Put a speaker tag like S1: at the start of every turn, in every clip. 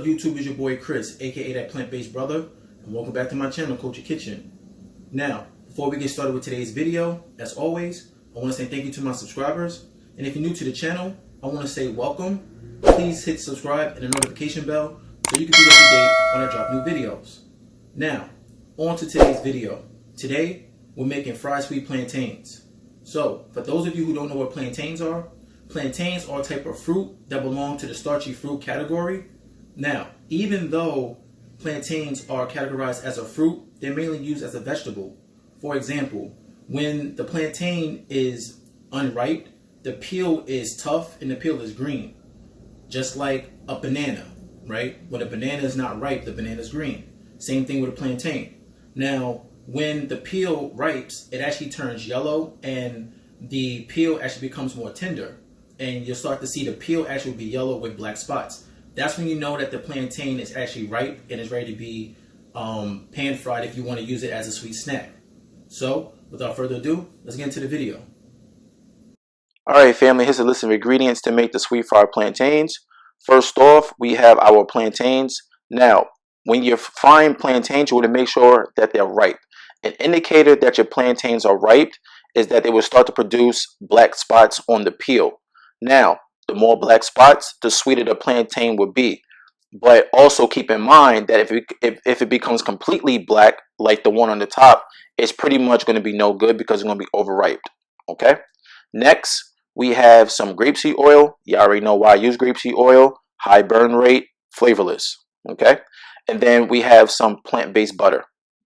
S1: YouTube? Is your boy Chris, aka that plant-based brother, and welcome back to my channel, Culture Kitchen. Now, before we get started with today's video, as always, I want to say thank you to my subscribers. And if you're new to the channel, I want to say welcome. Please hit subscribe and the notification bell so you can be up to date when I drop new videos. Now, on to today's video. Today, we're making fried sweet plantains. So, for those of you who don't know what plantains are a type of fruit that belong to the starchy fruit category. Now, even though plantains are categorized as a fruit, they're mainly used as a vegetable. For example, when the plantain is unripe, the peel is tough and the peel is green. Just like a banana, right? When a banana is not ripe, the banana is green. Same thing with a plantain. Now, when the peel ripes, it actually turns yellow and the peel actually becomes more tender. And you'll start to see the peel actually be yellow with black spots. That's when you know that the plantain is actually ripe and is ready to be pan fried if you want to use it as a sweet snack. So, without further ado, let's get into the video.
S2: Alright family, here's a list of ingredients to make the sweet fried plantains. First off, we have our plantains. Now, when you're frying plantains, you want to make sure that they're ripe. An indicator that your plantains are ripe is that they will start to produce black spots on the peel. Now, the more black spots, the sweeter the plantain will be. But also keep in mind that if it becomes completely black, like the one on the top, it's pretty much going to be no good because it's going to be overripe. Okay? Next, we have some grapeseed oil. You already know why I use grapeseed oil. High burn rate, flavorless. Okay? And then we have some plant-based butter.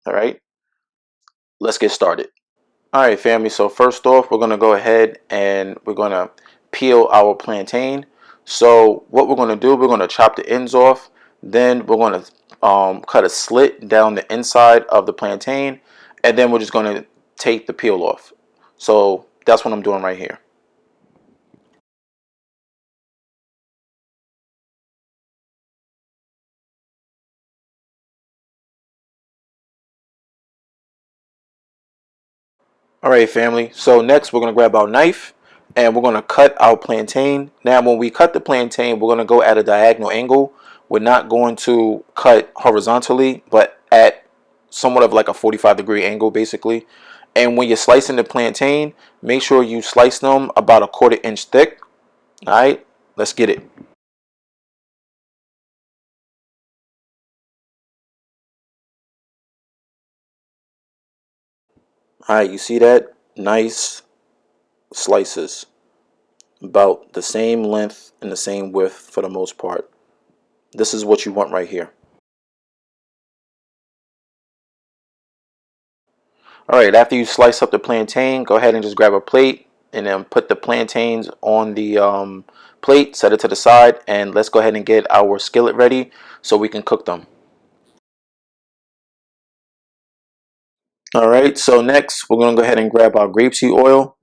S2: All right? Let's get started. All right, family. So first off, we're going to go ahead and we're going to peel our plantain. So what we're going to do, we're going to chop the ends off. Then we're going to cut a slit down the inside of the plantain. And then we're just going to take the peel off. So that's what I'm doing right here. All right, family. So next we're going to grab our knife and we're going to cut our plantain. Now, when we cut the plantain, we're going to go at a diagonal angle. We're not going to cut horizontally, but at somewhat of like a 45-degree angle, basically. And when you're slicing the plantain, make sure you slice them about a 1/4 inch thick. All right, let's get it. All right, you see that? Nice slices. About the same length and the same width for the most part. This is what you want right here. All right, after you slice up the plantain, go ahead and just grab a plate and then put the plantains on the plate, set it to the side, and let's go ahead and get our skillet ready so we can cook them. All right, so next we're going to go ahead and grab our grapeseed oil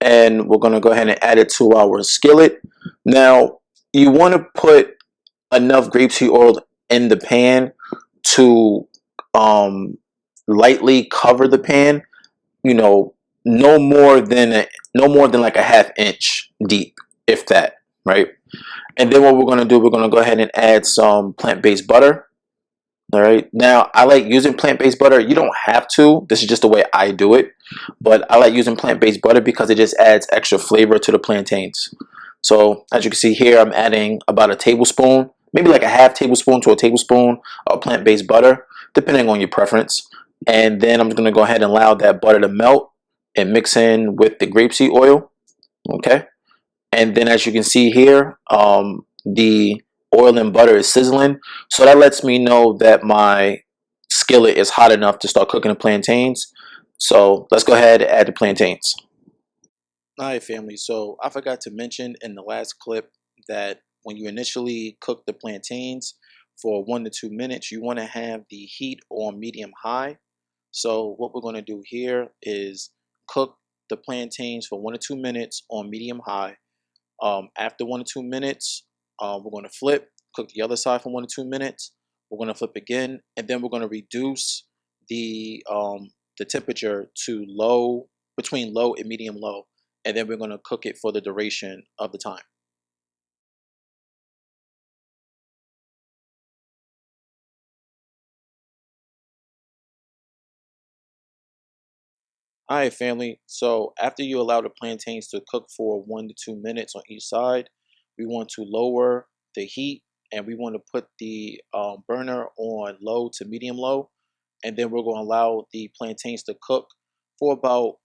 S2: and we're going to go ahead and add it to our skillet. Now, you want to put enough grapeseed oil in the pan to lightly cover the pan. You know, no more than like a 1/2 inch deep, if that, right? And then what we're going to do, we're going to go ahead and add some plant-based butter. All right, now I like using plant-based butter. You don't have to, this is just the way I do it, but I like using plant-based butter because it just adds extra flavor to the plantains. So as you can see here, I'm adding about a tablespoon, maybe like a 1/2 tablespoon to a tablespoon of plant-based butter, depending on your preference. And then I'm going to go ahead and allow that butter to melt and mix in with the grapeseed oil. Okay. And then as you can see here, the oil and butter is sizzling. So that lets me know that my skillet is hot enough to start cooking the plantains. So let's go ahead and add the plantains. All right, family. So I forgot to mention in the last clip that when you initially cook the plantains for 1 to 2 minutes, you want to have the heat on medium high. So what we're going to do here is cook the plantains for 1 to 2 minutes on medium high. After 1 to 2 minutes, we're going to flip, cook the other side for 1 to 2 minutes. We're going to flip again, and then we're going to reduce the temperature to low, between low and medium low, and then we're going to cook it for the duration of the time. All right, family. So after you allow the plantains to cook for 1 to 2 minutes on each side, we want to lower the heat and we want to put the burner on low to medium low. And then we're going to allow the plantains to cook for about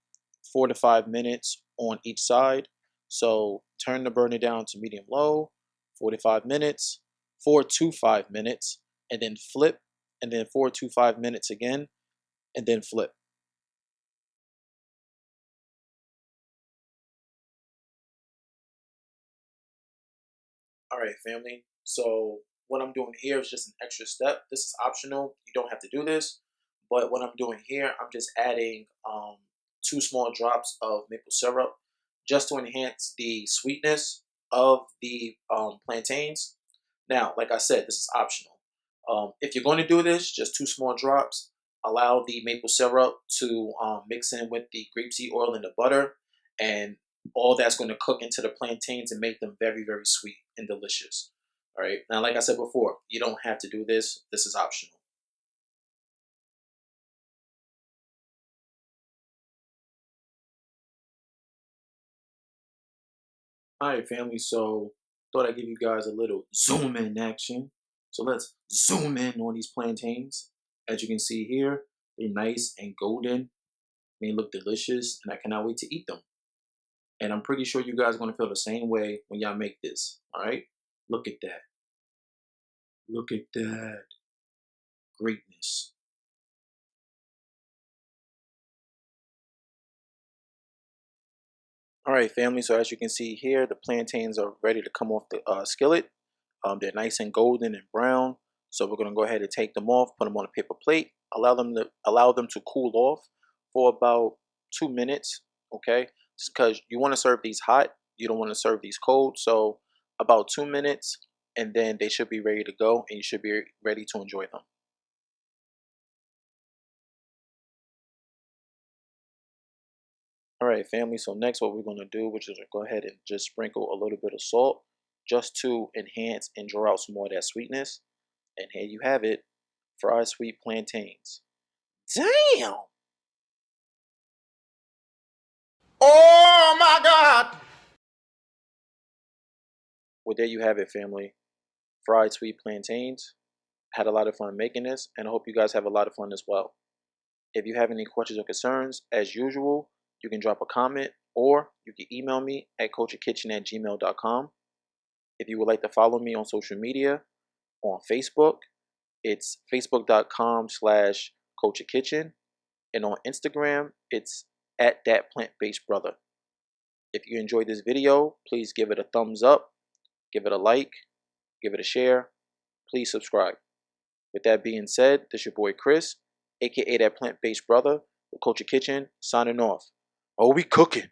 S2: 4 to 5 minutes on each side. So turn the burner down to medium low, 45 minutes, 4 to 5 minutes, and then flip, and then 4 to 5 minutes again, and then flip. All right, family. So what I'm doing here is just an extra step. This is optional. You don't have to do this. But what I'm doing here, I'm just adding 2 small drops of maple syrup just to enhance the sweetness of the plantains. Now, like I said, this is optional. If you're going to do this, just 2 small drops. Allow the maple syrup to mix in with the grapeseed oil and the butter, and all that's going to cook into the plantains and make them very, very sweet and delicious. All right. Now, like I said before, you don't have to do this. This is optional. All right, family. So, thought I'd give you guys a little zoom in action. So let's zoom in on these plantains. As you can see here, they're nice and golden. They look delicious, and I cannot wait to eat them. And I'm pretty sure you guys are going to feel the same way when y'all make this. All right. Look at that. Look at that greatness. All right, family. So as you can see here, the plantains are ready to come off the skillet. They're nice and golden and brown. So we're gonna go ahead and take them off, put them on a paper plate, allow them to cool off for about 2 minutes. Okay, just because you want to serve these hot, you don't want to serve these cold. So about 2 minutes, and then they should be ready to go, and you should be ready to enjoy them. All right, family. So next, what we're gonna do, which is go ahead and just sprinkle a little bit of salt, just to enhance and draw out some more of that sweetness. And here you have it, fried sweet plantains. Damn!
S1: Oh my God!
S2: Well, there you have it, family. Fried sweet plantains. Had a lot of fun making this, and I hope you guys have a lot of fun as well. If you have any questions or concerns, as usual, you can drop a comment or you can email me at culturekitchen@gmail.com. If you would like to follow me on social media, on Facebook, it's facebook.com/culturekitchen, and on Instagram, it's at that plant-based brother. If you enjoyed this video, please give it a thumbs up, give it a like, give it a share. Please subscribe. With that being said, this is your boy Chris, aka that plant-based brother, the Culture Kitchen, signing off. Oh, we cooking.